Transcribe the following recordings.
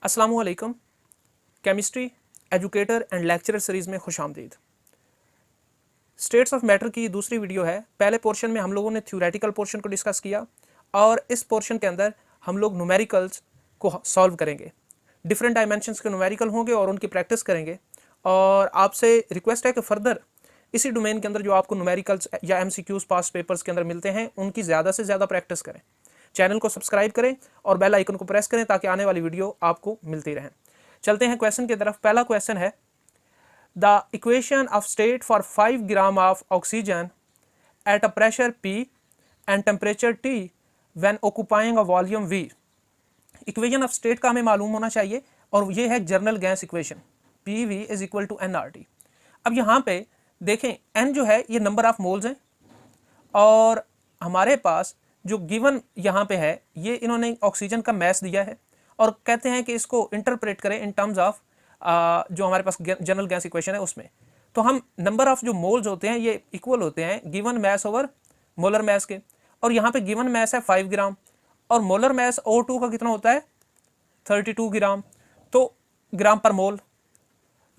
अस्सलामुअलैकुम। Chemistry educator and lecturer series में खुश आमदीद। स्टेट्स ऑफ मैटर की दूसरी वीडियो है। पहले पोर्शन में हम लोगों ने थ्योरेटिकल पोर्शन को डिस्कस किया और इस पोर्शन के अंदर हम लोग न्यूमेरिकल्स को सॉल्व करेंगे। डिफरेंट डायमेंशंस के न्यूमेरिकल होंगे और उनकी प्रैक्टिस करेंगे। और आपसे रिक्वेस्ट है कि फर्दर इसी डोमेन के अंदर जो आपको न्यूमेरिकल्स या MCQs पास पेपर्स के अंदर मिलते हैं उनकी ज़्यादा से ज़्यादा प्रैक्टिस करें। चैनल को सब्सक्राइब करें और बेल आइकन को प्रेस करें ताकि आने वाली वीडियो आपको मिलती रहें। चलते हैं क्वेश्चन की तरफ। पहला क्वेश्चन है, the equation of state for 5 gram of oxygen at a pressure P and temperature T when occupying a volume V। Equation of state का हमें मालूम होना चाहिए और ये है general gas equation, PV is equal to nRT। अब यहाँ पे देखें n जो है ये नंबर ऑफ मोल्स हैं और हमारे पास जो गिवन यहाँ पे है ये इन्होंने ऑक्सीजन का मैस दिया है और कहते हैं कि इसको इंटरप्रेट करें इन टर्म्स ऑफ जो हमारे पास जनरल गैस इक्वेशन है उसमें। तो हम नंबर ऑफ जो मोल्स होते हैं ये इक्वल होते हैं given mass over molar mass के, और यहाँ पे गिवन मैस है 5 ग्राम और मोलर मैस O2 का कितना होता है 32 ग्राम, तो ग्राम पर मोल।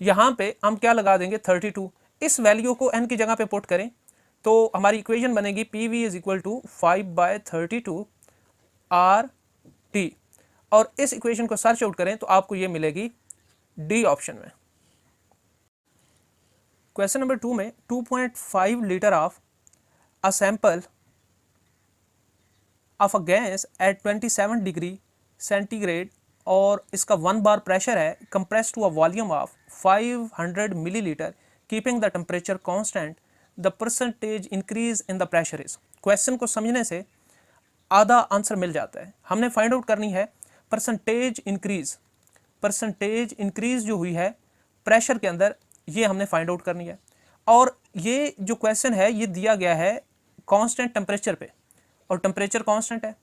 यहाँ पे हम क्या लगा देंगे 32। इस वैल्यू को n की जगह पे पुट करें तो हमारी इक्वेशन बनेगी PV is equal to 5/32 RT और इस इक्वेशन को सर्च आउट करें तो आपको ये मिलेगी डी ऑप्शन में। क्वेश्चन नंबर 2 में 2.5 litre of a sample of a gas at 27 degree centigrade और इसका 1 बार प्रेशर है compressed to a volume of 500 millilitre keeping the temperature constant, the percentage increase in the pressure is. Question को समझने से आधा answer मिल जाता है। हमने फाइंड आउट करनी है परसेंटेज इंक्रीज जो हुई है प्रेशर के अंदर, ये हमने फाइंड आउट करनी है। और ये जो क्वेश्चन है ये दिया गया है कांस्टेंट टेम्परेचर पे और टेम्परेचर कांस्टेंट है।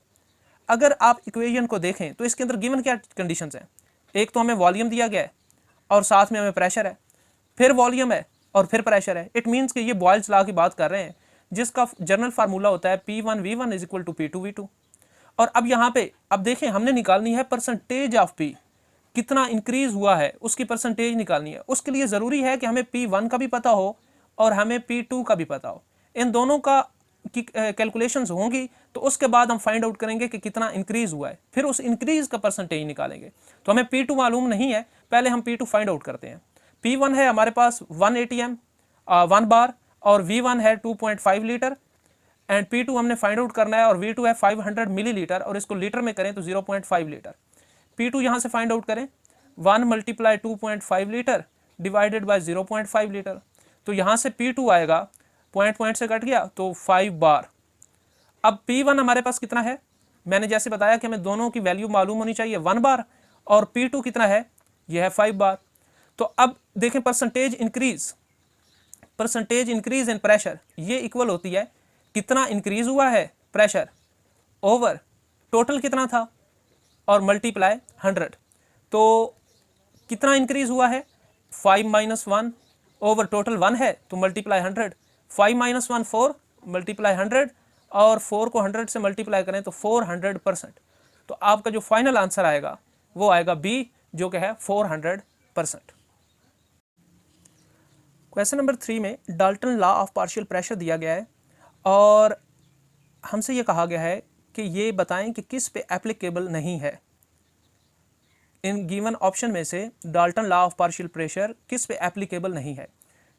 अगर आप इक्वेशन को देखें तो इसके अंदर गिवन क्या कंडीशंस हैं, एक तो हमें वॉल्यूम दिया गया है और साथ में हमें प्रेशर है, फिर वॉल्यूम है और फिर प्रेशर है। इट मीन्स कि ये बॉयल्स लॉ की बात कर रहे हैं जिसका जनरल फार्मूला होता है P1V1 is equal to P2V2। और अब यहाँ पे अब देखें हमने निकालनी है परसेंटेज ऑफ P, कितना इंक्रीज हुआ है उसकी परसेंटेज निकालनी है। उसके लिए ज़रूरी है कि हमें P1 का भी पता हो और हमें P2 का भी पता हो। इन दोनों का की कैलकुलेशंस होंगी तो उसके बाद हम फाइंड आउट करेंगे कि कितना इंक्रीज हुआ है, फिर उस इंक्रीज का परसेंटेज निकालेंगे। तो हमें P2 मालूम नहीं है, पहले हम P2 फाइंड आउट करते हैं। P1 है हमारे पास 1 ATM 1 बार और V1 है 2.5 लीटर एंड P2 हमने फाइंड आउट करना है और V2 है 500 मिलीलीटर और इसको लीटर में करें तो 0.5 लीटर। P2 यहाँ से फाइंड आउट करें 1 multiply 2.5 litre divided by 0.5 litre, तो यहाँ से P2 आएगा पॉइंट से कट गया तो 5 बार। अब P1 हमारे पास कितना है, मैंने जैसे बताया कि हमें दोनों की वैल्यू मालूम होनी चाहिए 1 बार और P2 कितना है यह है 5 बार। तो अब देखें परसेंटेज इंक्रीज इन प्रेशर ये इक्वल होती है कितना इंक्रीज हुआ है प्रेशर ओवर टोटल कितना था और मल्टीप्लाई 100। तो कितना इंक्रीज हुआ है 5 - 1 ओवर टोटल 1 है तो मल्टीप्लाई 100, 5 - 1 4 मल्टीप्लाई 100 और 4 को 100 से मल्टीप्लाई करें तो 400%। तो आपका जो फाइनल आंसर आएगा वो आएगा बी जो कि है 400%। क्वेश्चन नंबर 3 में Dalton law of partial pressure दिया गया है और हमसे ये कहा गया है कि ये बताएं कि किस पे एप्लीकेबल नहीं है। इन गिवन ऑप्शन में से Dalton law of partial pressure किस पे एप्लीकेबल नहीं है।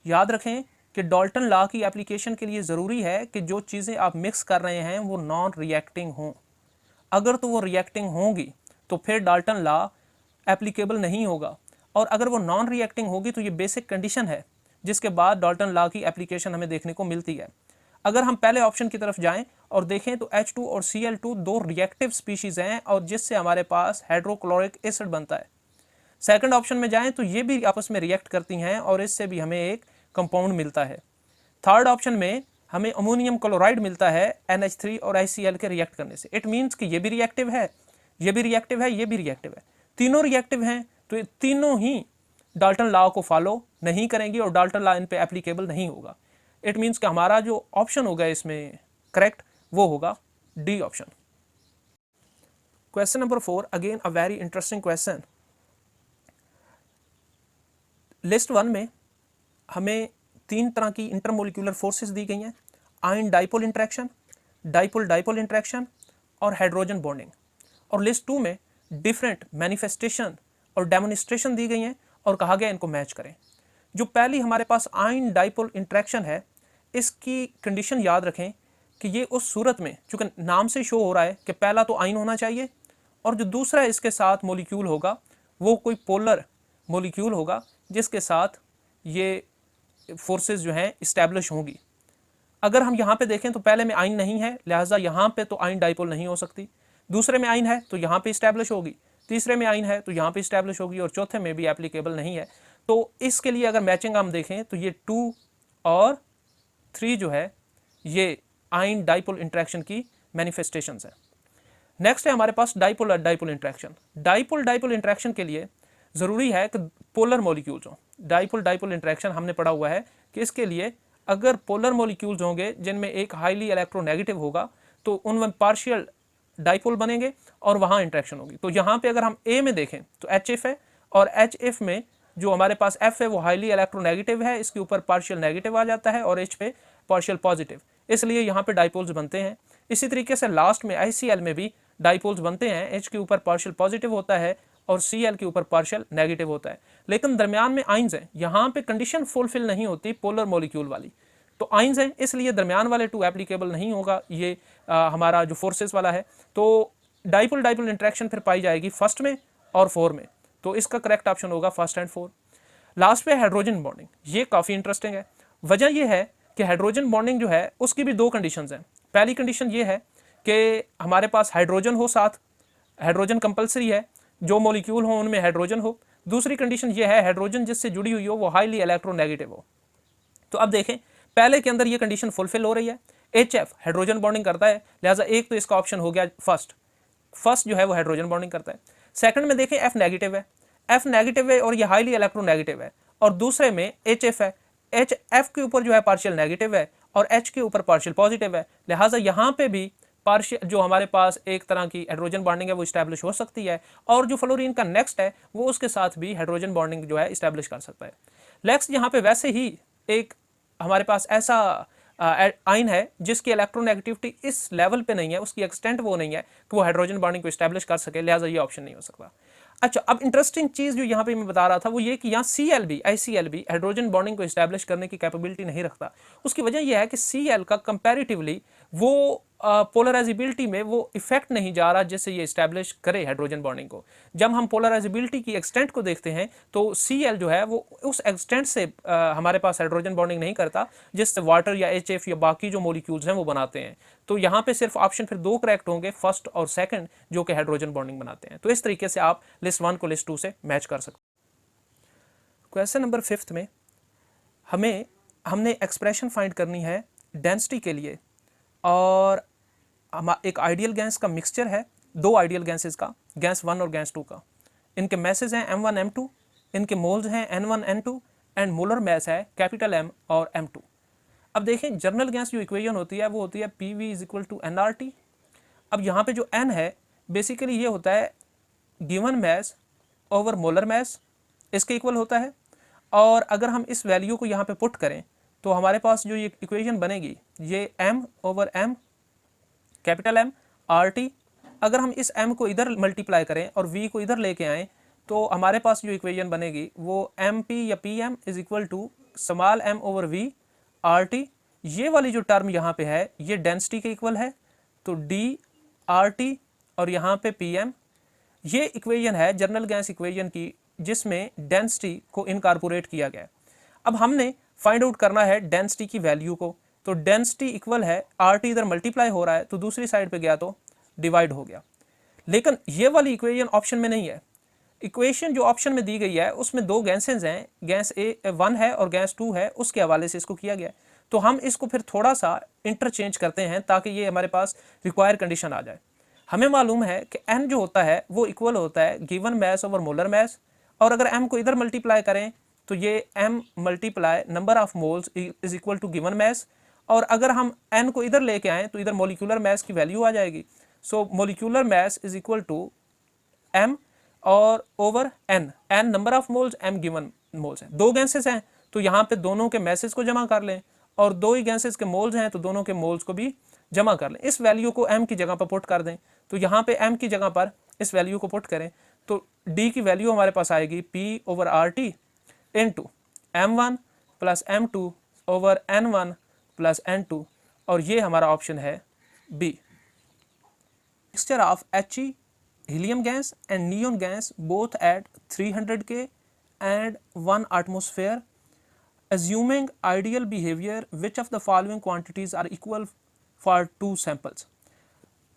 याद रखें कि डाल्टन लॉ की एप्लीकेशन के लिए ज़रूरी है कि जो चीज़ें आप मिक्स कर रहे हैं वो नॉन रिएक्टिंग हों। अगर तो वो रिएक्टिंग होंगी तो फिर डाल्टन लॉ एप्लीकेबल नहीं होगा, और अगर वो नॉन रिएक्टिंग होगी तो ये बेसिक कंडीशन है जिसके बाद डाल्टन लॉ की एप्लीकेशन हमें देखने को मिलती है। अगर हम पहले ऑप्शन की तरफ जाएं और देखें तो H2 और Cl2 दो रिएक्टिव स्पीशीज़ हैं और जिससे हमारे पास हाइड्रोक्लोरिक एसिड बनता है। सेकंड ऑप्शन में जाएं तो ये भी आपस में रिएक्ट करती हैं और इससे भी हमें एक कंपाउंड मिलता है। थर्ड ऑप्शन में हमें अमोनियम क्लोराइड मिलता है NH3 और ICl के रिएक्ट करने से। इट मीन्स कि ये भी रिएक्टिव है, ये भी रिएक्टिव है, ये भी रिएक्टिव है, तीनों रिएक्टिव हैं। तो तीनों ही डाल्टन लॉ को फॉलो नहीं करेंगी और डाल्टन लॉ इन पे एप्लीकेबल नहीं होगा। इट मीन्स कि हमारा जो ऑप्शन होगा इसमें करेक्ट वो होगा D option. Question number 4 again a very interesting question list 1 में हमें 3 तरह की इंटरमोलिकुलर फोर्सेस दी गई हैं, ion dipole interaction, dipole dipole interaction और हाइड्रोजन बॉन्डिंग। और लिस्ट 2 में डिफरेंट मैनिफेस्टेशन और डेमोनिस्ट्रेशन दी गई हैं और कहा गया इनको मैच करें। जो पहली हमारे पास आयन डाइपोल इंटरेक्शन है, इसकी कंडीशन याद रखें कि ये उस सूरत में, चूँकि नाम से शो हो रहा है कि पहला तो आयन होना चाहिए और जो दूसरा इसके साथ मॉलिक्यूल होगा वो कोई पोलर मॉलिक्यूल होगा जिसके साथ ये फोर्सेस जो हैं इस्टेब्लिश होंगी। अगर हम यहाँ पे देखें तो पहले में आयन नहीं है, लिहाजा यहाँ पे तो आयन डाइपोल नहीं हो सकती। दूसरे में आयन है तो यहाँ पे इस्टेब्लिश होगी, तीसरे में आयन है तो यहाँ पे इस्टेब्लिश होगी और चौथे में भी एप्लीकेबल नहीं है। तो इसके लिए अगर मैचिंग हम देखें तो ये 2 और 3 जो है ये आयन डाइपोल इंटरेक्शन की मैनिफेस्टेशंस है। नेक्स्ट है हमारे पास dipole dipole interaction. Dipole dipole interaction के लिए ज़रूरी है कि पोलर मॉलिक्यूल्स हों। डाइपोल डाइपोल इंटरेक्शन हमने पढ़ा हुआ है कि इसके लिए अगर पोलर मॉलिक्यूल्स होंगे जिनमें एक हाईली इलेक्ट्रोनेगेटिव होगा तो उनमें पार्शियल डाइपोल बनेंगे और वहाँ इंटरेक्शन होगी। तो यहाँ पे अगर हम ए में देखें तो HF है और HF में जो हमारे पास F है वो हाईली इलेक्ट्रोनेगेटिव है, इसके ऊपर पार्शियल नेगेटिव आ जाता है और H पे पार्शियल पॉजिटिव, इसलिए यहाँ पे डाइपोल्स बनते हैं। इसी तरीके से लास्ट में ICl में भी डाइपोल्स बनते हैं, H के ऊपर पार्शियल पॉजिटिव होता है और Cl के ऊपर पार्शियल नेगेटिव होता है। लेकिन दरमियान में आइंस हैं, यहाँ पे कंडीशन फुलफिल नहीं होती पोलर मॉलिक्यूल वाली, तो आइंस हैं इसलिए दरमियान वाले 2 एप्लीकेबल नहीं होगा ये हमारा जो फोर्सेस वाला है। तो डाइपोल डाइपोल इंटरेक्शन फिर पाई जाएगी फर्स्ट में और 4 में, तो इसका करेक्ट ऑप्शन होगा फर्स्ट एंड 4। लास्ट पे हाइड्रोजन बॉन्डिंग, ये काफ़ी इंटरेस्टिंग है। वजह यह है कि हाइड्रोजन बॉन्डिंग जो है उसकी भी 2 कंडीशंस हैं। पहली कंडीशन ये है कि हमारे पास हाइड्रोजन हो साथ, हाइड्रोजन कंपलसरी है, जो मॉलिक्यूल हो उनमें हाइड्रोजन हो। दूसरी कंडीशन ये है हाइड्रोजन जिससे जुड़ी हुई हो वो हाईली इलेक्ट्रोनेगेटिव हो। तो अब देखें पहले के अंदर ये कंडीशन फुलफिल हो रही है, HF हाइड्रोजन बॉन्डिंग करता है, लिहाजा एक तो इसका ऑप्शन हो गया फर्स्ट जो है वो हाइड्रोजन बॉन्डिंग करता है। सेकंड में देखें F नेगेटिव है, F नेगेटिव है और ये हाईली इलेक्ट्रोनेगेटिव है, और दूसरे में HF है, HF के ऊपर जो है पार्शियल नेगेटिव है और H के ऊपर पार्शियल पॉजिटिव है, लिहाजा यहाँ पे भी पार्शियल जो हमारे पास एक तरह की हाइड्रोजन बॉन्डिंग है वो इस्टेब्लिश हो सकती है, और जो फ्लोरीन का नेक्स्ट है वो उसके साथ भी हाइड्रोजन बॉन्डिंग जो है इस्टेब्लिश कर सकता है। नेक्स्ट यहाँ पे वैसे ही एक हमारे पास ऐसा आयन है जिसकी इलेक्ट्रोनेगेटिविटी इस लेवल पे नहीं है, उसकी एक्सटेंट वो नहीं है कि वो हाइड्रोजन बॉन्डिंग को इस्टेब्लिश कर सके, लिहाजा ये ऑप्शन नहीं हो सकता। अच्छा, अब इंटरेस्टिंग चीज़ जो यहाँ पे मैं बता रहा था वो ये कि यहाँ CL ICL हाइड्रोजन बॉन्डिंग को इस्टेब्लिश करने की कैपेबिलिटी नहीं रखता। उसकी वजह यह है कि Cl का कंपैरेटिवली वो पोलराइजेबिलिटी में वो इफेक्ट नहीं जा रहा जिससे ये इस्टेब्लिश करे हाइड्रोजन बॉन्डिंग को। जब हम पोलराइजेबिलिटी की एक्सटेंट को देखते हैं तो Cl जो है वो उस एक्सटेंट से हमारे पास हाइड्रोजन बॉन्डिंग नहीं करता जिससे वाटर या HF या बाकी जो मॉलिक्यूल्स हैं वो बनाते हैं। तो यहाँ पे सिर्फ ऑप्शन फिर 2 करेक्ट होंगे, फर्स्ट और सेकंड, जो कि हाइड्रोजन बॉन्डिंग बनाते हैं। तो इस तरीके से आप लिस्ट 1 को लिस्ट 2 से मैच कर सकते हैं। क्वेश्चन नंबर 5 में हमने एक्सप्रेशन फाइंड करनी है डेंसिटी के लिए, और एक आइडियल गैस का मिक्सचर है, 2 आइडियल गैसेस का, गैस 1 और गैस 2 का। इनके मैसेज हैं M1 M2, इनके मोल्स हैं N1 N2 and molar mass है कैपिटल M और M2। अब देखें जनरल गैस जो इक्वेशन होती है वो होती है PV = nRT। अब यहाँ पे जो N है बेसिकली ये होता है given mass over molar mass, इसके इक्वल होता है। और अगर हम इस वैल्यू को यहाँ पे पुट करें तो हमारे पास जो ये इक्वेशन बनेगी ये M/M कैपिटल M RT। अगर हम इस M को इधर मल्टीप्लाई करें और V को इधर लेके आएँ तो हमारे पास जो इक्वेशन बनेगी वो MP या PM = स्मॉल m/V RT। ये वाली जो टर्म यहाँ पे है ये डेंसिटी के इक्वल है, तो D RT और यहाँ पे PM। ये इक्वेशन है जनरल गैस इक्वेशन की जिसमें डेंसिटी को इनकॉर्पोरेट किया गया है। अब हमने फाइंड आउट करना है डेंसिटी की वैल्यू को, तो डेंसिटी इक्वल है RT इधर मल्टीप्लाई हो रहा है तो दूसरी साइड पे गया तो डिवाइड हो गया। लेकिन ये वाली इक्वेशन ऑप्शन में नहीं है। इक्वेशन जो ऑप्शन में दी गई है उसमें 2 गैसेज हैं, गैस A1 है और गैस 2 है, उसके हवाले से इसको किया गया। तो हम इसको फिर थोड़ा सा इंटरचेंज करते हैं ताकि ये हमारे पास रिक्वायर कंडीशन आ जाए। हमें मालूम है कि N जो होता है वो इक्वल होता है given mass over molar mass, और अगर M को इधर मल्टीप्लाई करें तो ये M × number of moles = given mass, और अगर हम N को इधर लेके आएँ तो इधर मोलिकुलर मैस की वैल्यू आ जाएगी। सो मोलिकुलर मैस = M और over N number of moles, M given moles हैं। दो गैसेस हैं तो यहाँ पे दोनों के मैसेज को जमा कर लें, और दो ही गैसेस के मोल्स हैं तो दोनों के मोल्स को भी जमा कर लें। इस वैल्यू को m की जगह पर पुट कर दें, तो यहाँ पे m की जगह पर इस वैल्यू को पुट करें तो d की वैल्यू हमारे पास आएगी P/RT into m1 plus m2 over n1 plus n2, और ये हमारा ऑप्शन है B. Mixture of He helium gas and neon gas both at 300 K and 1 atmosphere, assuming ideal behavior, which of the following quantities are equal for two samples।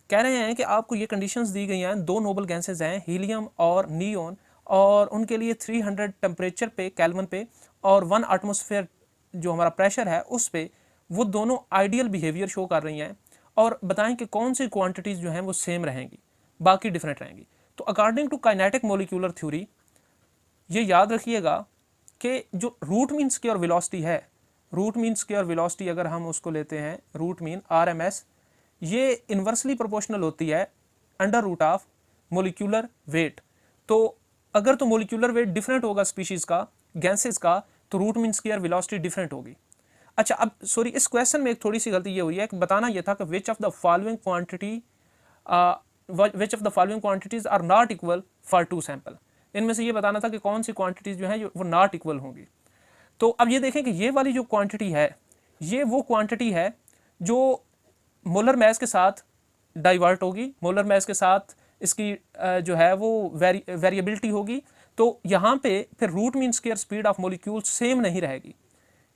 कह रहे हैं कि आपको ये कंडीशंस दी गई हैं, दो नोबल गैसेस हैं हीलियम और नियोन, और उनके लिए 300 टेम्परेचर पे केल्विन पे और 1 एटमॉस्फेयर जो हमारा प्रेशर है उस पे वो दोनों आइडियल बिहेवियर शो कर रही हैं, और बताएं कि कौन सी क्वांटिटीज़ जो हैं वो सेम रहेंगी, बाकी डिफरेंट रहेंगी। तो according to kinetic molecular theory ये याद रखिएगा कि जो रूट मीन स्क्वायर वेलोसिटी है, रूट मीन स्क्वायर वेलोसिटी अगर हम उसको लेते हैं रूट मीन RMS, ये इन्वर्सली प्रोपोर्शनल होती है under root of molecular weight. तो अगर तो मोलिकुलर वेट डिफरेंट होगा स्पीशीज़ का, गैसेस का, तो root mean square velocity different होगी। अच्छा, अब सॉरी, इस क्वेश्चन में एक थोड़ी सी गलती ये हुई है कि बताना ये था कि which of the following quantities are not equal for two sample. इनमें से ये बताना था कि कौन सी क्वांटिटीज जो है वो नॉट इक्वल होंगी। तो अब ये देखें कि ये वाली जो क्वांटिटी है ये वो क्वांटिटी है जो मोलर मैस के साथ डाइवर्ट होगी, मोलर मैस के साथ इसकी जो है वो वेरिएबिलिटी होगी। तो यहाँ पे फिर root mean square speed of molecule same नहीं रहेगी,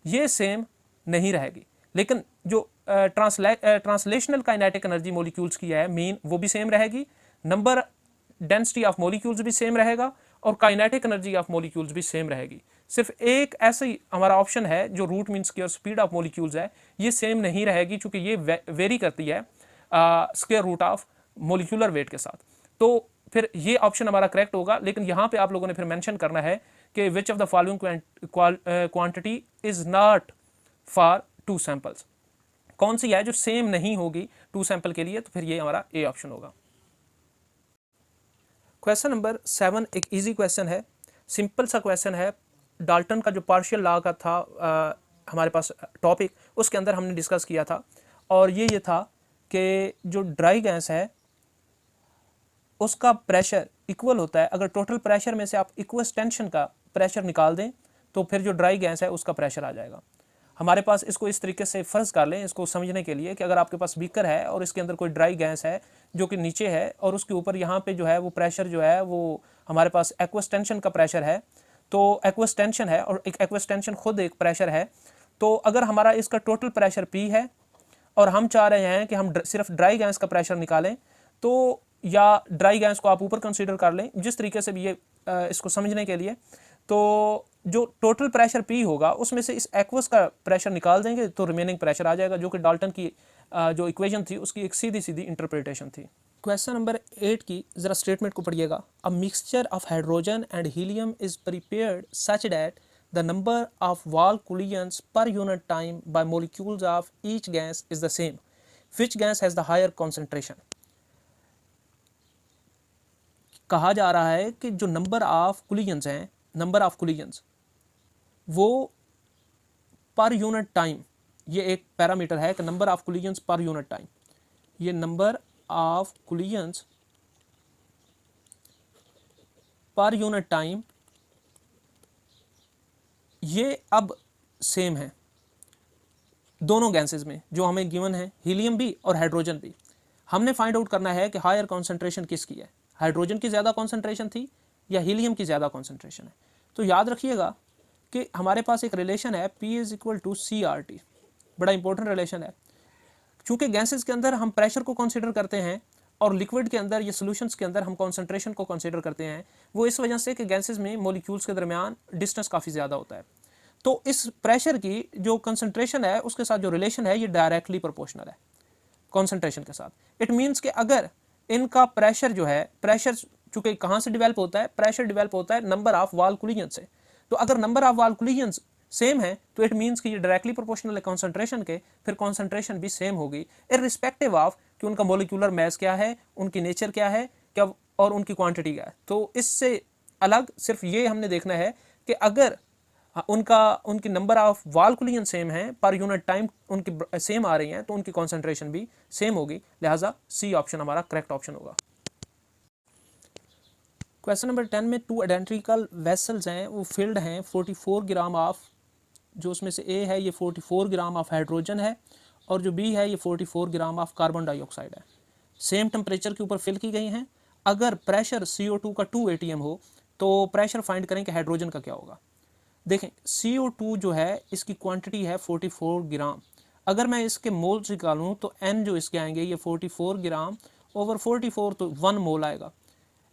ये सेम नहीं रहेगी, लेकिन जो ट्रांसलेशनल काइनेटिक एनर्जी मोलिक्यूल्स की है मीन वो भी सेम रहेगी, नंबर डेंसिटी ऑफ मोलिक्यूल्स भी सेम रहेगा, और काइनेटिक एनर्जी ऑफ मोलिक्यूल्स भी सेम रहेगी। सिर्फ एक ऐसा ही हमारा ऑप्शन है जो root mean square speed of molecules है ये सेम नहीं रहेगी, क्योंकि ये वेरी करती है square root of molecular weight के साथ। तो फिर ये ऑप्शन हमारा करेक्ट होगा। लेकिन यहाँ पे आप लोगों ने फिर मेंशन करना है कि which of the following quantity is not for two samples, कौन सी है जो सेम नहीं होगी टू सैंपल के लिए, तो फिर ये हमारा ए ऑप्शन होगा। क्वेश्चन नंबर 7 एक इजी क्वेश्चन है, सिंपल सा क्वेश्चन है। डाल्टन का जो पार्शियल लॉ का था हमारे पास टॉपिक, उसके अंदर हमने डिस्कस किया था, और ये था कि जो ड्राई गैस है उसका प्रेशर इक्वल होता है, अगर टोटल प्रेशर में से आप इक्वस टेंशन का प्रेशर निकाल दें तो फिर जो ड्राई गैस है उसका प्रेशर आ जाएगा। हमारे पास इसको इस तरीके से फ़र्ज़ कर लें इसको समझने के लिए कि अगर आपके पास बीकर है और इसके अंदर कोई ड्राई गैस है जो कि नीचे है, और उसके ऊपर यहाँ पे जो है वो प्रेशर जो है वो हमारे पास एक्वस टेंशन का प्रेशर है, तो एक्वस टेंशन है और एक एक्वस टेंशन खुद एक प्रेशर है। तो अगर हमारा इसका टोटल प्रेशर P है और हम चाह रहे हैं कि हम सिर्फ ड्राई गैस का प्रेशर निकालें, तो या ड्राई गैस को आप ऊपर कंसीडर कर लें, जिस तरीके से भी ये इसको समझने के लिए, तो जो टोटल प्रेशर P होगा उसमें से इस एक्वस का प्रेशर निकाल देंगे तो रिमेनिंग प्रेशर आ जाएगा, जो कि डाल्टन की जो इक्वेशन थी उसकी एक सीधी सीधी इंटरप्रिटेशन थी। क्वेश्चन नंबर 8 की ज़रा स्टेटमेंट को पढ़िएगा। A mixture of hydrogen and helium is prepared such that the number of wall collisions per unit time by molecules of each gas is the same, which gas has the higher concentration. कहा जा रहा है कि जो number of collisions हैं, number of collisions वो per unit time, ये एक पैरामीटर है कि number of collisions per unit time, ये number of collisions per unit time ये अब सेम है दोनों गैसेस में जो हमें गिवन है, हीलियम भी और हाइड्रोजन भी। हमने फाइंड आउट करना है कि हायर कॉन्सेंट्रेशन किसकी है, हाइड्रोजन की ज़्यादा कॉन्सेंट्रेशन थी या हीलियम की ज़्यादा कॉन्सेंट्रेशन है। तो याद रखिएगा कि हमारे पास एक रिलेशन है P is equal to CRT, बड़ा इंपॉर्टेंट रिलेशन है। चूँकि गैसेस के अंदर हम प्रेशर को कंसीडर करते हैं और लिक्विड के अंदर या सॉल्यूशंस के अंदर हम कॉन्सेंट्रेशन को कंसीडर करते हैं, वो इस वजह से कि गैसेस में मॉलिक्यूल्स के दरमियान डिस्टेंस काफ़ी ज़्यादा होता है। तो इस प्रेशर की जो कंसंट्रेशन है उसके साथ जो रिलेशन है ये डायरेक्टली प्रोपोर्शनल है कॉन्सेंट्रेशन के साथ। इट मीन्स कि अगर इनका प्रेशर जो है, प्रेशर चूँकि कहाँ से डिवेल्प होता है, प्रेशर डिवेल्प होता है नंबर ऑफ वाल कोलिजन से। तो अगर number of wall collisions same है तो इट मीन्स कि ये डायरेक्टली प्रोपोर्शनल है कॉन्सेंट्रेशन के, फिर कॉन्सेंट्रेशन भी सेम होगी इररिस्पेक्टिव ऑफ कि उनका मोलिकुलर मास क्या है, उनकी नेचर क्या है, क्या और उनकी क्वांटिटी क्या है। तो इससे अलग सिर्फ ये हमने देखना है कि अगर उनकी नंबर ऑफ वाल कोलिजन सेम है, पर यूनिट टाइम उनकी सेम आ रही हैं, तो उनकी कॉन्सेंट्रेशन भी सेम होगी, लिहाजा सी ऑप्शन हमारा करेक्ट ऑप्शन होगा। क्वेश्चन नंबर 10 में 2 आइडेंटिकल वेसल्स हैं, वो फिल्ड हैं 44 ग्राम ऑफ, जो उसमें से ए है ये 44 ग्राम ऑफ हाइड्रोजन है और जो बी है ये 44 ग्राम ऑफ कार्बन डाइऑक्साइड है। सेम टेम्परेचर के ऊपर फिल की गई हैं। अगर प्रेशर CO2 का 2 atm हो तो प्रेशर फाइंड करें कि हाइड्रोजन का क्या होगा। देखें CO2 जो है इसकी क्वांटिटी है 44 ग्राम। अगर मैं इसके मोल्स निकालूँ तो N जो इसके आएंगे ये 44 ग्राम ओवर 44 तो 1 मोल आएगा।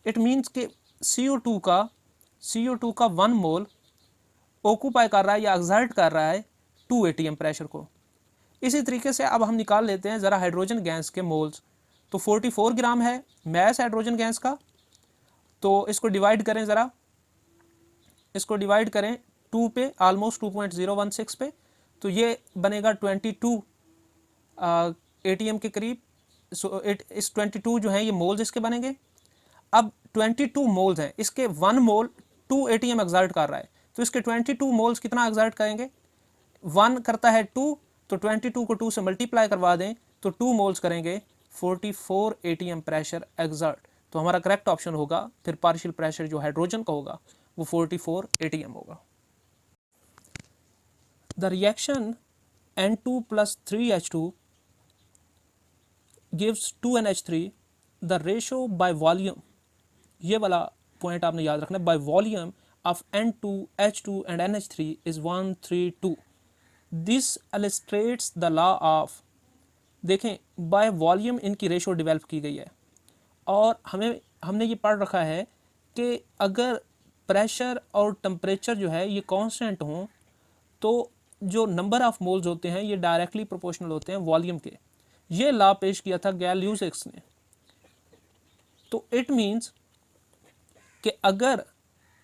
इट मीन्स कि CO2 का 1 मोल ऑक्यूपाई कर रहा है या एक्सर्ट कर रहा है 2 atm प्रेशर को। इसी तरीके से अब हम निकाल लेते हैं ज़रा हाइड्रोजन गैस के मोल्स। तो 44 ग्राम है मैस हाइड्रोजन गैस का, तो इसको डिवाइड करें ज़रा, इसको डिवाइड करें 2 पे, ऑलमोस्ट 2.016 पे, तो ये बनेगा 22 atm के करीब। सो इस 22 जो है ये मोल्स इसके बनेंगे। अब 22 मोल्स हैं, इसके 1 मोल 2 atm एक्सर्ट कर रहा है, तो इसके 22 मोल्स कितना एक्सर्ट करेंगे, 1 करता है 2, तो 22 को 2 से मल्टीप्लाई करवा दें तो 2 मोल्स करेंगे 44 atm प्रेशर एक्सर्ट। तो हमारा करेक्ट ऑप्शन होगा फिर पार्शियल प्रेशर जो हाइड्रोजन का होगा वो 44 atm होगा। The reaction N2 + 3H2 gives 2NH3, the ratio by volume, ये वाला पॉइंट आपने याद रखना, by volume of N2, H2 and NH3 is 132। This illustrates the law of, देखें बाय वॉल्यूम इनकी रेशो डेवलप की गई है और हमने ये पढ़ रखा है कि अगर प्रेशर और टेम्परेचर जो है ये कांस्टेंट हों तो जो नंबर ऑफ मोल्स होते हैं ये डायरेक्टली प्रोपोर्शनल होते हैं वॉल्यूम के। ये लॉ पेश किया था गैल-ल्यूसिक्स ने। तो इट मीन्स कि अगर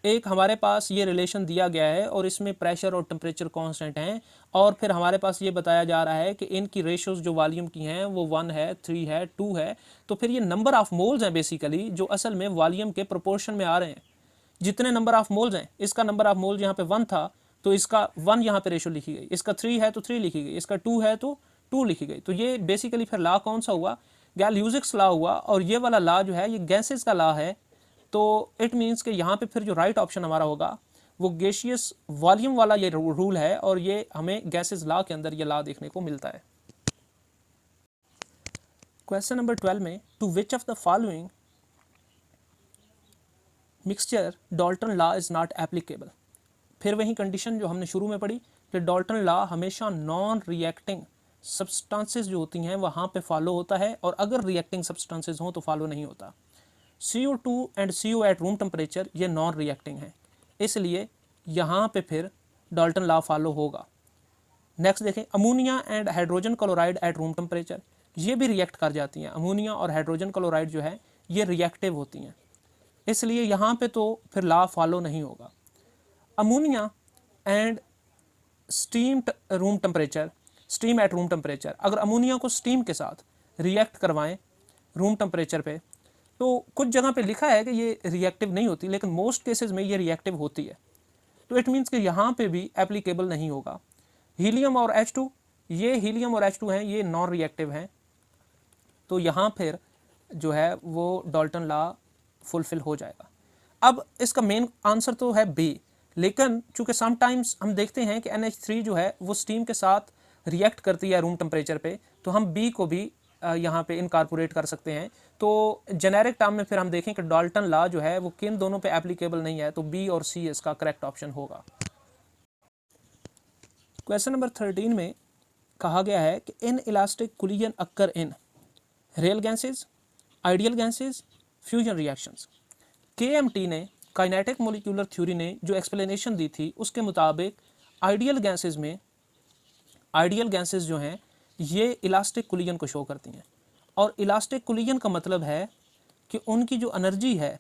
एक हमारे पास ये रिलेशन दिया गया है और इसमें प्रेशर और टेम्परेचर कांस्टेंट हैं और फिर हमारे पास ये बताया जा रहा है कि इनकी रेशोज़ जो वॉल्यूम की हैं वो 1 है, 3 है, 2 है, तो फिर ये नंबर ऑफ मोल्स हैं बेसिकली जो असल में वॉल्यूम के प्रोपोर्शन में आ रहे हैं। जितने नंबर ऑफ मोल्स हैं, इसका नंबर ऑफ मोल्स यहाँ पे 1 था तो इसका 1 यहाँ पे रेशो लिखी गई, इसका 3 है तो 3 लिखी गई, इसका 2 है तो 2 लिखी गई। तो ये बेसिकली फिर लॉ कौन सा हुआ, गैल-ल्यूसिक्स लॉ हुआ। और ये वाला लॉ जो है ये गैसेस का लॉ है। तो इट मीन्स कि यहाँ पे फिर जो राइट ऑप्शन हमारा होगा वो गैसियस वॉल्यूम वाला ये रूल है और ये हमें गैसेस लॉ के अंदर ये लॉ देखने को मिलता है। क्वेश्चन नंबर 12 में to which of the following mixture Dalton law is not applicable. फिर वही कंडीशन जो हमने शुरू में पढ़ी कि डाल्टन लॉ हमेशा नॉन रिएक्टिंग सब्सटेंसेस जो होती हैं वहाँ पे फॉलो होता है और अगर रिएक्टिंग सब्सटेंसेस हों तो फॉलो नहीं होता। CO2 and CO at room temperature ये नॉन रिएक्टिंग है, इसलिए यहाँ पे फिर डाल्टन लॉ फॉलो होगा। नेक्स्ट देखें ammonia and hydrogen chloride at room temperature, ये भी रिएक्ट कर जाती हैं। अमोनिया और हाइड्रोजन क्लोराइड जो है ये रिएक्टिव होती हैं, इसलिए यहाँ पे तो फिर लॉ फॉलो नहीं होगा। Ammonia and steam room temperature, steam at room temperature, अगर अमोनिया को स्टीम के साथ रिएक्ट करवाएं रूम टेम्परेचर पे तो कुछ जगह पे लिखा है कि ये रिएक्टिव नहीं होती, लेकिन मोस्ट केसेस में ये रिएक्टिव होती है। तो इट मीन्स कि यहाँ पे भी एप्लीकेबल नहीं होगा। हीलियम और H2, ये हीलियम और H2 हैं ये नॉन रिएक्टिव हैं, तो यहाँ फिर जो है वो डाल्टन लॉ फुलफिल हो जाएगा। अब इसका मेन आंसर तो है बी, लेकिन चूंकि समटाइम्स हम देखते हैं कि NH3 जो है वो स्टीम के साथ रिएक्ट करती है रूम टेम्परेचर पे, तो हम बी को भी यहाँ पे इनकारपोरेट कर सकते हैं। तो जेनेरिक टर्म में फिर हम देखें कि डाल्टन लॉ जो है वो किन दोनों पे एप्लीकेबल नहीं है, तो बी और सी इसका करेक्ट ऑप्शन होगा। क्वेश्चन नंबर 13 में कहा गया है कि in elastic collision occur in real gases, ideal gases, fusion reactions. KMT ने काइनेटिक मोलिकुलर थ्योरी ने जो एक्सप्लेनेशन दी थी उसके मुताबिक आइडियल गैसेज में, आइडियल गैसेज जो हैं ये इलास्टिक कोलिजन को शो करती हैं। और इलास्टिक कोलिजन का मतलब है कि उनकी जो एनर्जी है,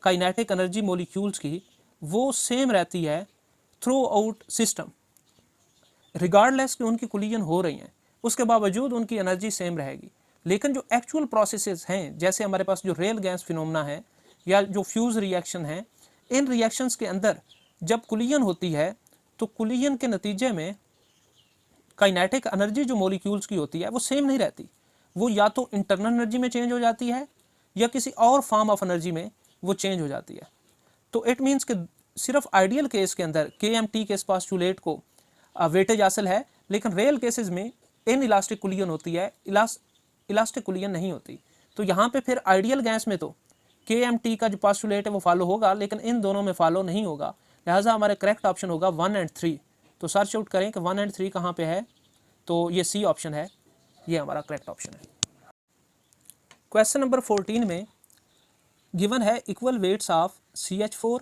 काइनेटिक एनर्जी मॉलिक्यूल्स की, वो सेम रहती है थ्रू आउट सिस्टम, रिगार्डलेस कि उनकी कोलिजन हो रही हैं, उसके बावजूद उनकी एनर्जी सेम रहेगी। लेकिन जो एक्चुअल प्रोसेसेस हैं, जैसे हमारे पास जो रियल गैस फिनोमेना है या जो फ्यूज रिएक्शन है, इन रिएक्शंस के अंदर जब कोलिजन होती है तो कुलियन के नतीजे में काइनेटिक एनर्जी जो मॉलिक्यूल्स की होती है वो सेम नहीं रहती, वो या तो इंटरनल एनर्जी में चेंज हो जाती है या किसी और फॉर्म ऑफ एनर्जी में वो चेंज हो जाती है। तो इट मीन्स कि सिर्फ आइडियल केस के अंदर KMT के पोस्टुलेट को वेटेज हासिल है, लेकिन रियल केसेस में इन इलास्टिक कुलियन होती है, इलास्टिक कुलियन नहीं होती। तो यहाँ पे फिर आइडियल गैस में तो KMT का जो पोस्टुलेट है वो फॉलो होगा, लेकिन इन दोनों में फॉलो नहीं होगा। लिहाजा हमारे करेक्ट ऑप्शन होगा 1 और 3। तो सर्च आउट करें कि 1 और 3 कहाँ पे है, तो ये C ऑप्शन है, ये हमारा करेक्ट ऑप्शन है। क्वेश्चन नंबर 14 में गिवन है equal weights of CH4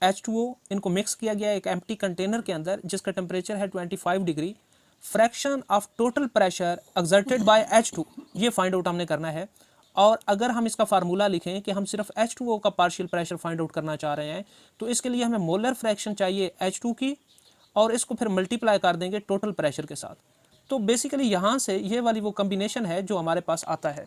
H2O, इनको मिक्स किया गया एक एम्प्टी कंटेनर के अंदर जिसका टेम्परेचर है 25 degree. Fraction of total pressure exerted by H2, ये फाइंड आउट हमने करना है। और अगर हम इसका फार्मूला लिखें कि हम सिर्फ H2O का पार्शियल प्रेशर फाइंड आउट करना चाह रहे हैं, तो इसके लिए हमें मोलर फ्रैक्शन चाहिए H2 की, और इसको फिर मल्टीप्लाई कर देंगे टोटल प्रेशर के साथ। तो बेसिकली यहाँ से ये वाली वो कम्बिनेशन है जो हमारे पास आता है।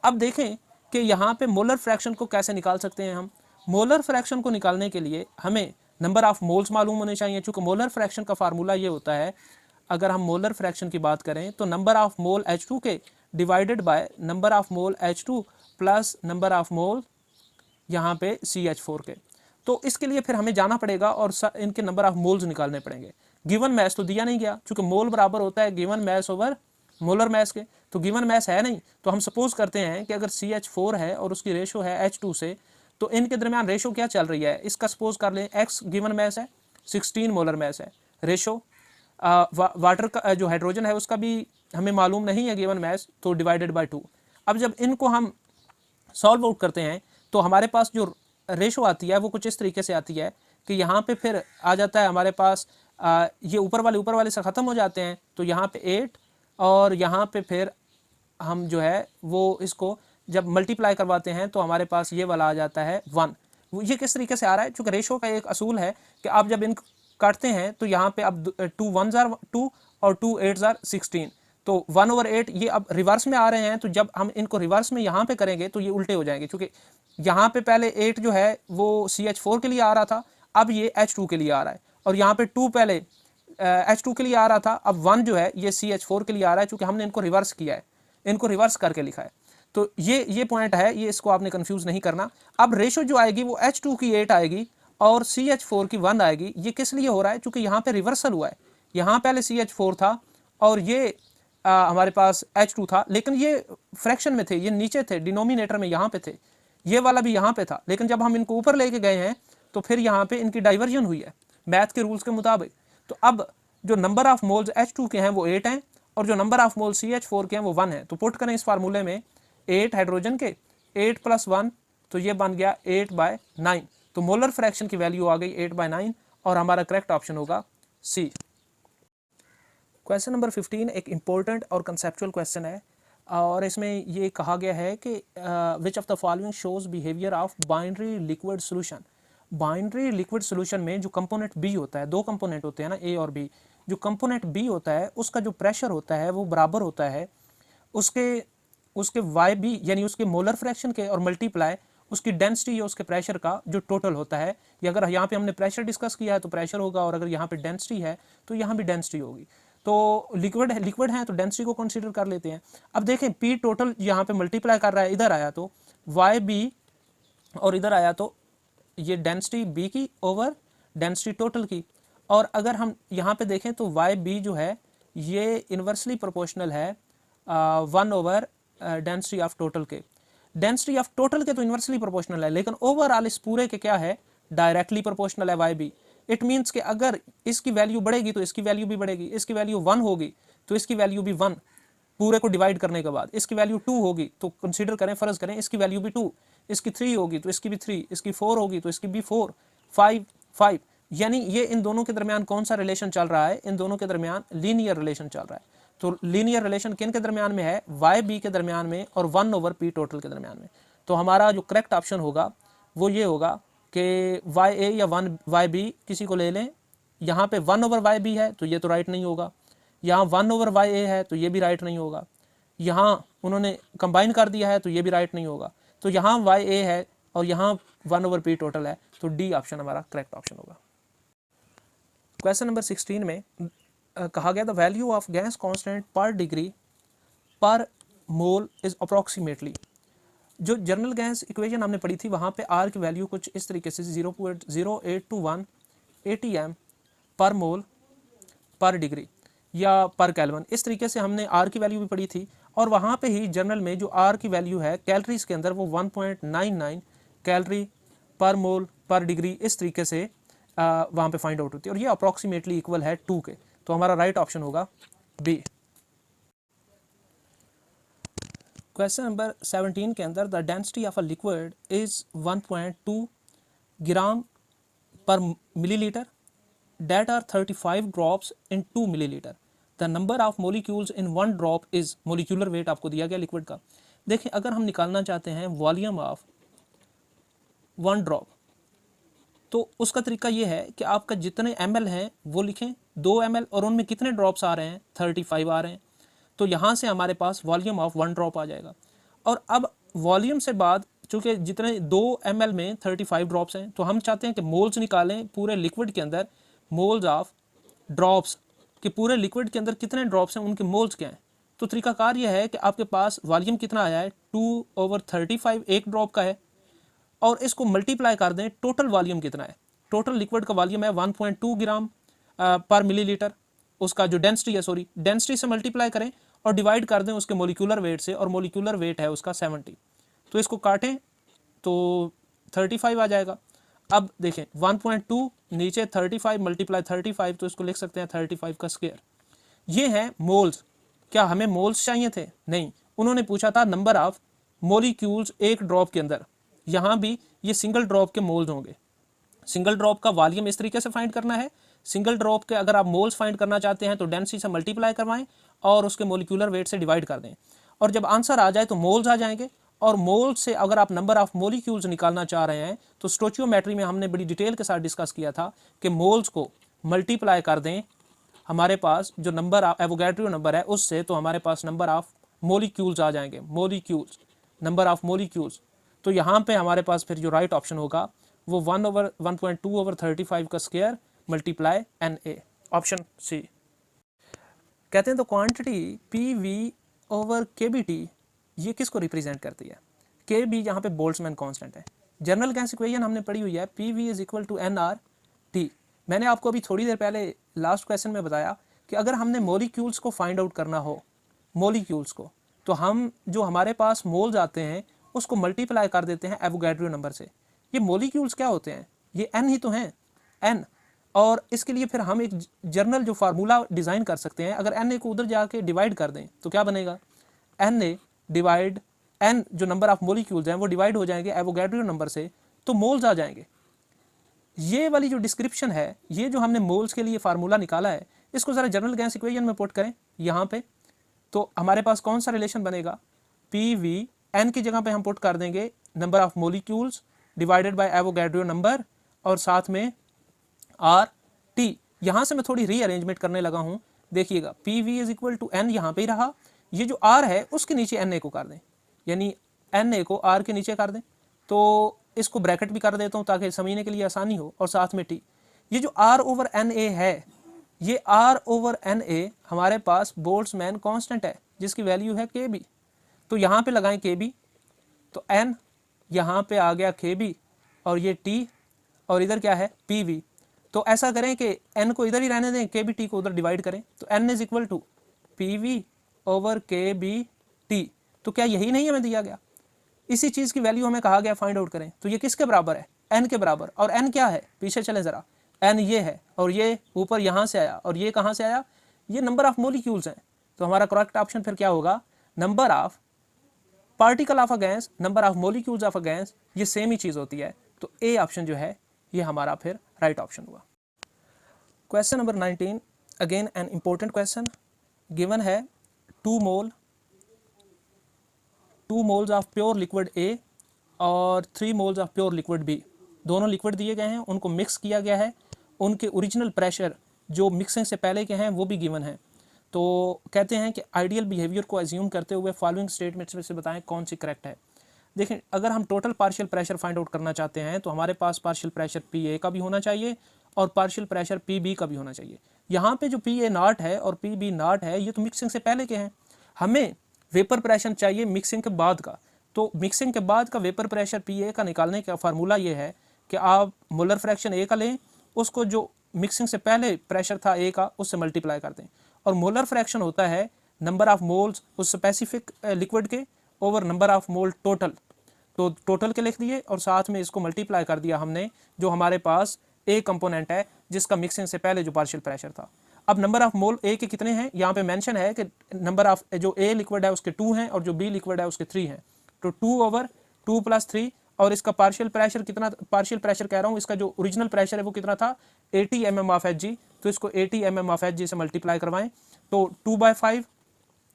अब देखें कि यहाँ पे मोलर फ्रैक्शन को कैसे निकाल सकते हैं हम। मोलर फ्रैक्शन को निकालने के लिए हमें नंबर ऑफ मोल्स मालूम होने चाहिए, चूँकि मोलर फ्रैक्शन का फार्मूला ये होता है, अगर हम मोलर फ्रैक्शन की बात करें तो नंबर ऑफ मोल H2 के divided by number of mole H2 plus number of mole यहाँ पे CH4 के। तो इसके लिए फिर हमें जाना पड़ेगा और इनके नंबर ऑफ मोल्स निकालने पड़ेंगे। गिवन मैस तो दिया नहीं गया, चूँकि मोल बराबर होता है given mass over molar mass के, तो गिवन मैस है नहीं। तो हम सपोज करते हैं कि अगर CH4 है और उसकी रेशो है H2 से, तो इनके दरमियान रेशो क्या चल रही है, इसका सपोज कर लें X गिवन मैस है, 16 मोलर मैस है। रेशो वाटर का जो हाइड्रोजन है उसका भी हमें मालूम नहीं है गिवन मैस, तो डिवाइडेड बाय 2। अब जब इनको हम सॉल्व आउट करते हैं तो हमारे पास जो रेशो आती है वो कुछ इस तरीके से आती है कि यहाँ पे फिर आ जाता है हमारे पास ये ऊपर वाले से ख़त्म हो जाते हैं, तो यहाँ पे 8 और यहाँ पे फिर हम जो है वो इसको जब मल्टीप्लाई करवाते हैं तो हमारे पास ये वाला आ जाता है 1। ये किस तरीके से आ रहा है, चूँकि रेशो का एक असूल है कि आप जब इन काटते हैं तो यहाँ पे अब 2 1s are 2 और 2 8s are 16, तो 1/8 ये अब रिवर्स में आ रहे हैं। तो जब हम इनको रिवर्स में यहाँ पे करेंगे तो ये उल्टे हो जाएंगे, क्योंकि यहाँ पे पहले 8 जो है वो CH4 के लिए आ रहा था, अब ये H2 के लिए आ रहा है, और यहाँ पे 2 पहले H2 के लिए आ रहा था, अब 1 जो है ये CH4 के लिए आ रहा है, क्योंकि हमने इनको रिवर्स किया है, इनको रिवर्स करके लिखा है। तो ये पॉइंट है, ये इसको आपने कंफ्यूज नहीं करना। अब रेशो जो आएगी वो H2 की 8 आएगी और CH4 की 1 आएगी। ये किस लिए हो रहा है, क्योंकि यहाँ पे रिवर्सल हुआ है, यहाँ पहले CH4 था और ये हमारे पास H2 था, लेकिन ये फ्रैक्शन में थे, ये नीचे थे, डिनोमिनेटर में यहाँ पे थे, ये वाला भी यहाँ पे था, लेकिन जब हम इनको ऊपर लेके गए हैं तो फिर यहाँ पे इनकी डाइवर्जन हुई है मैथ के रूल्स के मुताबिक। तो अब जो नंबर ऑफ मोल्स H2 के हैं वो 8 हैं और जो नंबर ऑफ मोल्स CH4 के हैं वो 1 है। तो पुट करें इस फार्मूले में 8 हाइड्रोजन के 8 + 1, तो ये बन गया 8/9। तो मोलर फ्रैक्शन की वैल्यू आ गई 8/9 और हमारा करेक्ट ऑप्शन होगा C। क्वेश्चन नंबर 15 एक इम्पोर्टेंट और कंसेप्चुअल क्वेश्चन है और इसमें ये कहा गया है कि which of the following shows behaviour of binary liquid solution. Binary liquid solution में जो कंपोनेंट B होता है, दो कंपोनेंट होते हैं ना, A और B। जो कंपोनेंट B होता है उसका जो प्रेशर होता है वो बराबर होता है उसके YB यानी उसके मोलर फ्रैक्शन के और मल्टीप्लाई उसकी डेंसिटी या उसके प्रेशर का जो टोटल होता है। या अगर यहाँ पे हमने प्रेशर डिस्कस किया है तो प्रेशर होगा, और अगर यहाँ पे डेंसिटी है तो यहाँ भी डेंसिटी होगी। तो लिक्विड है तो डेंसिटी को कंसीडर कर लेते हैं। अब देखें P टोटल यहाँ पे मल्टीप्लाई कर रहा है, इधर आया तो YB और इधर आया तो ये डेंसिटी B की ओवर डेंसिटी टोटल की। और अगर हम यहाँ पे देखें तो YB जो है ये इन्वर्सली प्रोपोर्शनल है 1 ओवर डेंसिटी ऑफ टोटल के। डेंसिटी ऑफ टोटल के तो इन्वर्सली प्रोपोर्शनल है, लेकिन ओवरऑल इस पूरे के क्या है, डायरेक्टली प्रोपोर्शनल है YB। इट मीन्स कि अगर इसकी वैल्यू बढ़ेगी तो इसकी वैल्यू भी बढ़ेगी, इसकी वैल्यू 1 होगी तो इसकी वैल्यू भी 1 पूरे को डिवाइड करने के बाद। इसकी वैल्यू 2 होगी तो कंसीडर करें, फ़र्ज़ करें इसकी वैल्यू भी 2, इसकी 3 होगी तो इसकी भी 3, इसकी 4 होगी तो इसकी भी 4, 5, यानी ये इन दोनों के दरमियान कौन सा रिलेशन चल रहा है, इन दोनों के दरमियान लीनियर रिलेशन चल रहा है। तो लीनियर रिलेशन किन के दरमियान में है, YB के दरमियान में और 1 ओवर P टोटल के दरमियान में। तो हमारा जो करेक्ट ऑप्शन होगा वो ये होगा कि YA या 1 YB किसी को ले लें। यहाँ पे 1 ओवर YB है तो ये तो राइट नहीं होगा, यहाँ 1 ओवर YA है तो ये भी राइट नहीं होगा, यहाँ उन्होंने कंबाइन कर दिया है तो ये भी राइट नहीं होगा। तो यहाँ YA है और यहाँ 1 ओवर P टोटल है, तो D ऑप्शन हमारा करेक्ट ऑप्शन होगा। क्वेश्चन नंबर 16 में कहा गया the value of gas constant पर डिग्री पर मोल इज अप्रॉक्सीमेटली। जो जनरल गैस इक्वेशन हमने पढ़ी थी वहाँ पे आर की वैल्यू कुछ इस तरीके से 0.0821 ATM पर मोल पर डिग्री या पर केल्विन, इस तरीके से हमने आर की वैल्यू भी पढ़ी थी। और वहाँ पे ही जनरल में जो आर की वैल्यू है कैलोरीज के अंदर वो 1.99 कैलोरी पर मोल पर डिग्री इस तरीके से वहाँ पे फाइंड आउट होती है, और ये अप्रॉक्सीमेटली इक्वल है 2 के। तो हमारा राइट ऑप्शन होगा बी। क्वेश्चन नंबर 17 के अंदर the density of a liquid is 1.2 ग्राम पर millilitre that are 35 drops in 2 milliliter. The number of molecules in 1 drop is molecular weight आपको दिया गया लिक्विड का। देखिए अगर हम निकालना चाहते हैं वॉल्यूम ऑफ 1 ड्रॉप तो उसका तरीका ये है कि आपका जितने ml हैं वो लिखें 2 ml और उनमें कितने ड्रॉप्स आ रहे हैं 35 आ रहे हैं। तो यहाँ से हमारे पास वॉल्यूम ऑफ 1 ड्रॉप आ जाएगा। और अब वॉल्यूम से बाद चूँकि जितने 2 ml में 35 ड्रॉप्स हैं तो हम चाहते हैं कि मोल्स निकालें पूरे लिक्विड के अंदर, मोल्स ऑफ ड्रॉप्स कि पूरे लिक्विड के अंदर कितने ड्रॉप्स हैं उनके मोल्स क्या हैं। तो तरीकाकार यह है कि आपके पास वॉल्यूम कितना आया है 2/35 एक ड्रॉप का है, और इसको मल्टीप्लाई कर दें टोटल वॉल्यूम कितना है। टोटल लिक्विड का वॉल्यूम है 1.2 ग्राम पर मिलीलीटर, उसका जो डेंसिटी है डेंसिटी से मल्टीप्लाई करें और डिवाइड कर दें उसके मोलिकुलर वेट से, और मोलिकुलर वेट है उसका 70। तो इसको काटें तो 35 आ जाएगा। अब देखें 1.2 नीचे 35 मल्टीप्लाई 35, तो इसको लिख सकते हैं 35 का स्क्वायर। ये है मोल्स। क्या हमें मोल्स चाहिए थे? नहीं, उन्होंने पूछा था नंबर ऑफ मोलिक्यूल्स एक ड्रॉप के अंदर। यहाँ भी ये सिंगल ड्रॉप के मोल्स होंगे। सिंगल ड्रॉप का वॉल्यूम इस तरीके से फाइंड करना है। सिंगल ड्रॉप के अगर आप मोल्स फाइंड करना चाहते हैं तो डेंसिटी से मल्टीप्लाई करवाएं और उसके मोलिकुलर वेट से डिवाइड कर दें, और जब आंसर आ जाए तो मोल्स आ जाएंगे। और मोल से अगर आप नंबर ऑफ मोलिक्यूल्स निकालना चाह रहे हैं तो स्टोचियोमेट्री में हमने बड़ी डिटेल के साथ डिस्कस किया था कि मोल्स को मल्टीप्लाई कर दें हमारे पास जो नंबर ऑफ एवोगैड्रो नंबर है उससे, तो हमारे पास नंबर ऑफ मोलिक्यूल्स आ जाएंगे। Molecules, number of molecules. तो यहाँ पे हमारे पास फिर जो राइट ऑप्शन होगा वो 1/1.2/35 का square multiply NA, option C. कहते हैं तो क्वांटिटी PV/kBT ये किसको रिप्रेजेंट करती है? KB यहाँ पे बोल्ट्जमैन कांस्टेंट है। जनरल गैस इक्वेशन हमने पढ़ी हुई है PV = nRT। मैंने आपको अभी थोड़ी देर पहले लास्ट क्वेश्चन में बताया कि अगर हमने मोलिक्यूल्स को फाइंड आउट करना हो, मोलिक्यूल्स को, तो हम जो हमारे पास मोल्स आते हैं उसको मल्टीप्लाई कर देते हैं एवोगैड्रो नंबर से। ये मोलिक्यूल्स क्या होते हैं? ये N ही तो हैं, N। और इसके लिए फिर हम एक जर्नल जो फार्मूला डिज़ाइन कर सकते हैं। अगर NA को उधर जाके डिवाइड कर दें तो क्या बनेगा? NA डिवाइड N, जो नंबर ऑफ मोलिक्यूल्स हैं वो डिवाइड हो जाएंगे एवोगैड्रो नंबर से, तो मोल्स आ जाएंगे। ये वाली जो डिस्क्रिप्शन है, ये जो हमने मोल्स के लिए फार्मूला निकाला है, इसको ज़रा जनरल गैस इक्वेशन में पुट करें यहाँ पे, तो हमारे पास कौन सा रिलेशन बनेगा? PV N की जगह पे हम पुट कर देंगे number of molecules divided by Avogadro number और साथ में RT। यहाँ से मैं थोड़ी रीअरेंजमेंट करने लगा हूँ, देखिएगा PV = N यहाँ पे ही रहा। ये जो R है उसके नीचे NA को कर दें, यानी NA को R के नीचे कर दें। तो इसको ब्रैकेट भी कर देता हूँ ताकि समझने के लिए आसानी हो, और साथ में T। ये जो R/NA है, ये R/NA हमारे पास बोल्ट्जमैन कांस्टेंट है जिसकी वैल्यू है KB। तो यहाँ पे लगाएं KB, तो N यहाँ पे आ गया KB और ये T, और इधर क्या है PV। तो ऐसा करें कि N को इधर ही रहने दें, KBT को उधर डिवाइड करें, तो N = PV/kBT। तो क्या यही नहीं हमें दिया गया? इसी चीज़ की वैल्यू हमें कहा गया फाइंड आउट करें। तो ये किसके बराबर है? N के बराबर। और N क्या है? पीछे चलें ज़रा, N ये है, और ये ऊपर यहाँ से आया, और ये कहाँ से आया? ये नंबर ऑफ मोलिक्यूल्स हैं। तो हमारा करेक्ट ऑप्शन फिर क्या होगा? Number of particle of a gas, number of molecules of a gas, ये सेम ही चीज़ होती है। तो A ऑप्शन जो है ये हमारा फिर राइट ऑप्शन हुआ। Question number 19, again an important question. Given है 2 moles of pure liquid A और 3 moles of pure liquid B। दोनों लिक्विड दिए गए हैं, उनको मिक्स किया गया है, उनके ओरिजिनल प्रेशर जो मिक्सिंग से पहले के हैं वो भी गिवन है। तो कहते हैं कि आइडियल बिहेवियर को एज्यूम करते हुए फॉलोइंग स्टेटमेंट्स में से बताएं कौन सी करेक्ट है। देखें, अगर हम total partial pressure find out करना चाहते हैं तो हमारे पास पार्शियल प्रेशर PA का भी होना चाहिए और पार्शियल प्रेशर पी बी का भी होना चाहिए। यहाँ पे जो पी ए नॉट है और पी बी नॉट है ये तो मिक्सिंग से पहले के हैं, हमें वेपर प्रेशर चाहिए मिक्सिंग के बाद का। तो मिक्सिंग के बाद का वेपर प्रेशर पी ए का निकालने का फार्मूला ये है कि आप मोलर फ्रैक्शन ए का लें, उसको जो मिक्सिंग से पहले प्रेशर था ए का उससे मल्टीप्लाई कर दें, और मोलर फ्रैक्शन होता है नंबर ऑफ मोल्स उस स्पेसिफिक लिक्विड के over number of mole total. तो टोटल के लिख दिए और साथ में इसको मल्टीप्लाई कर दिया हमने जो हमारे पास ए कंपोनेंट है जिसका मिक्सिंग से पहले जो पार्शियल प्रेशर था। अब नंबर ऑफ मोल ए के कितने हैं यहाँ पे मेंशन है कि नंबर ऑफ जो ए लिक्विड है उसके 2 हैं और जो बी लिक्विड है उसके 3 हैं, तो 2/2 + 3। और इसका पार्शियल प्रेशर कितना, पार्शियल प्रेशर कह रहा हूँ, इसका जो ओरिजिनल प्रेशर है वो कितना था 80 mm ऑफ Hg, तो इसको 80 mm ऑफ Hg से मल्टीप्लाई करवाएं तो 2/5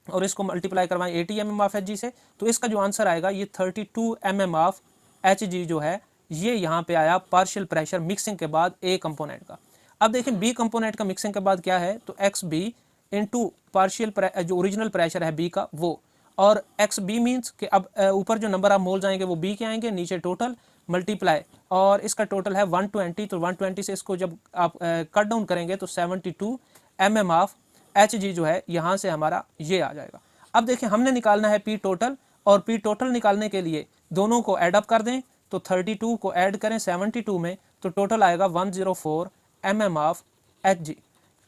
और इसको मल्टीप्लाई करवाएं 80 mm ऑफ Hg से, तो इसका जो आंसर आएगा ये 32 mm ऑफ Hg जो है ये यहाँ पे आया पार्शियल प्रेशर मिक्सिंग के बाद ए कंपोनेंट का। अब देखें बी कंपोनेंट का मिक्सिंग के बाद क्या है, तो एक्स बी इंटू पार्शियल जो ओरिजिनल प्रेशर है बी का वो, और एक्स बी मीन्स कि अब ऊपर जो नंबर ऑफ मोल्स आएंगे वो बी के आएंगे, नीचे टोटल मल्टीप्लाई, और इसका टोटल है 120, तो 120 से इसको जब आप कट डाउन करेंगे तो 72 mm ऑफ Hg जो है यहाँ से हमारा ये आ जाएगा। अब देखिए हमने निकालना है पी टोटल, और पी टोटल निकालने के लिए दोनों को ऐड अप कर दें, तो 32 को ऐड करें 72 में तो टोटल आएगा 104 mm ऑफ Hg।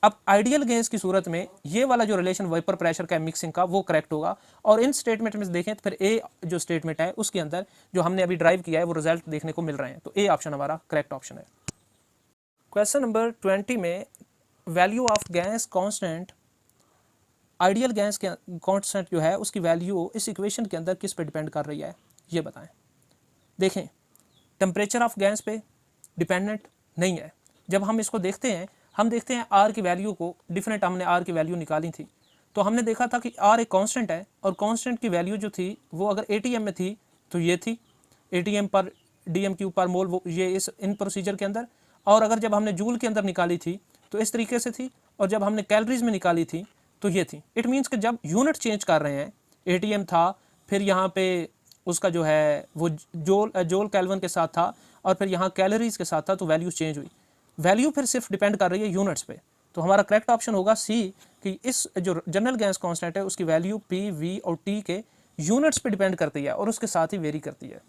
अब आइडियल गैस की सूरत में ये वाला जो रिलेशन वेपर प्रेशर का मिक्सिंग का वो करेक्ट होगा, और इन स्टेटमेंट में देखें तो फिर ए जो स्टेटमेंट है उसके अंदर जो हमने अभी ड्राइव किया है वो रिजल्ट देखने को मिल रहे हैं, तो ए ऑप्शन हमारा करेक्ट ऑप्शन है। क्वेश्चन नंबर 20 में value of gas constant, ideal gas के कांस्टेंट जो है उसकी वैल्यू इस इक्वेशन के अंदर किस पे डिपेंड कर रही है ये बताएं। देखें टेम्परेचर ऑफ गैस पे डिपेंडेंट नहीं है। जब हम इसको देखते हैं हम देखते हैं आर की वैल्यू को डिफरेंट, हमने आर की वैल्यू निकाली थी तो हमने देखा था कि आर एक कांस्टेंट है और कांस्टेंट की वैल्यू जो थी वो अगर ATM में थी तो ये थी ATM पर DM³ पर मोल, वो ये इस इन प्रोसीजर के अंदर, और अगर जब हमने जूल के अंदर निकाली थी तो इस तरीके से थी, और जब हमने कैलोरीज में निकाली थी तो ये थी। इट मीन्स कि जब यूनिट चेंज कर रहे हैं, ATM था फिर यहाँ पे उसका जो है वो जोल केल्विन के साथ था और फिर यहाँ कैलोरीज के साथ था, तो वैल्यू चेंज हुई। वैल्यू फिर सिर्फ डिपेंड कर रही है यूनिट्स पे, तो हमारा करेक्ट ऑप्शन होगा सी कि इस जो जनरल गैस कांस्टेंट है उसकी वैल्यू P, V और T के यूनिट्स पे डिपेंड करती है और उसके साथ ही वेरी करती है।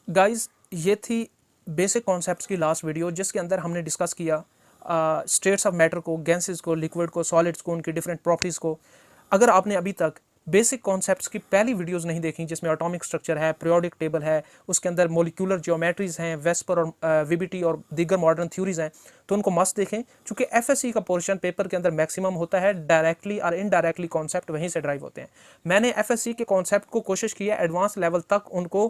गाइस ये थी बेसिक कॉन्सेप्ट्स की लास्ट वीडियो जिसके अंदर हमने डिस्कस किया स्टेट्स ऑफ मैटर को, गैसेस को, लिक्विड को, सॉलिड्स को, उनकी डिफरेंट प्रॉपर्टीज़ को। अगर आपने अभी तक बेसिक कॉन्सेप्ट्स की पहली वीडियोस नहीं देखी जिसमें एटॉमिक स्ट्रक्चर है, पीरियोडिक टेबल है, उसके अंदर मोलिकुलर ज्योमेट्रीज हैं, वेस्पर और VBT और दीगर मॉडर्न थ्योरीज हैं, तो उनको मस्त देखें क्योंकि FSC का पोर्शन पेपर के अंदर मैक्सिमम होता है डायरेक्टली और इनडायरेक्टली कॉन्सेप्ट वहीं से ड्राइव होते हैं। मैंने FSC के कॉन्सेप्ट को कोशिश की है एडवांस लेवल तक उनको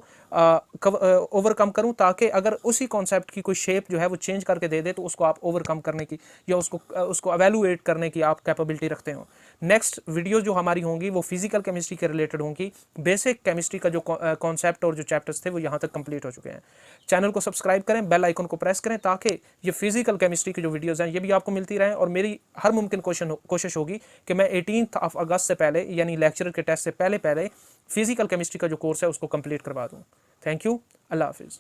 ओवरकम करूँ ताकि अगर उसी कॉन्सेप्ट की कोई शेप जो है वो चेंज करके दे दे तो उसको आप ओवरकम करने की या उसको एवेलुएट करने की आप कैपेबिलिटी रखते हो। नेक्स्ट वीडियो जो हमारी होंगी वो फिजिकल केमिस्ट्री के रिलेटेड होंगी। बेसिक केमिस्ट्री का जो कॉन्सेप्ट और जो चैप्टर्स थे वो यहाँ तक कंप्लीट हो चुके हैं। चैनल को सब्सक्राइब करें, बेल आइकन को प्रेस करें ताकि ये फिजिकल केमिस्ट्री की जो वीडियोस हैं ये भी आपको मिलती रहें, और मेरी हर मुमकिन कोशिश होगी कि मैं 18 अगस्त से पहले यानी लेक्चरर के टेस्ट से पहले फिजिकल केमिस्ट्री का जो कोर्स है उसको कंप्लीट करवा दूँ। थैंक यू, अल्लाह हाफिज़।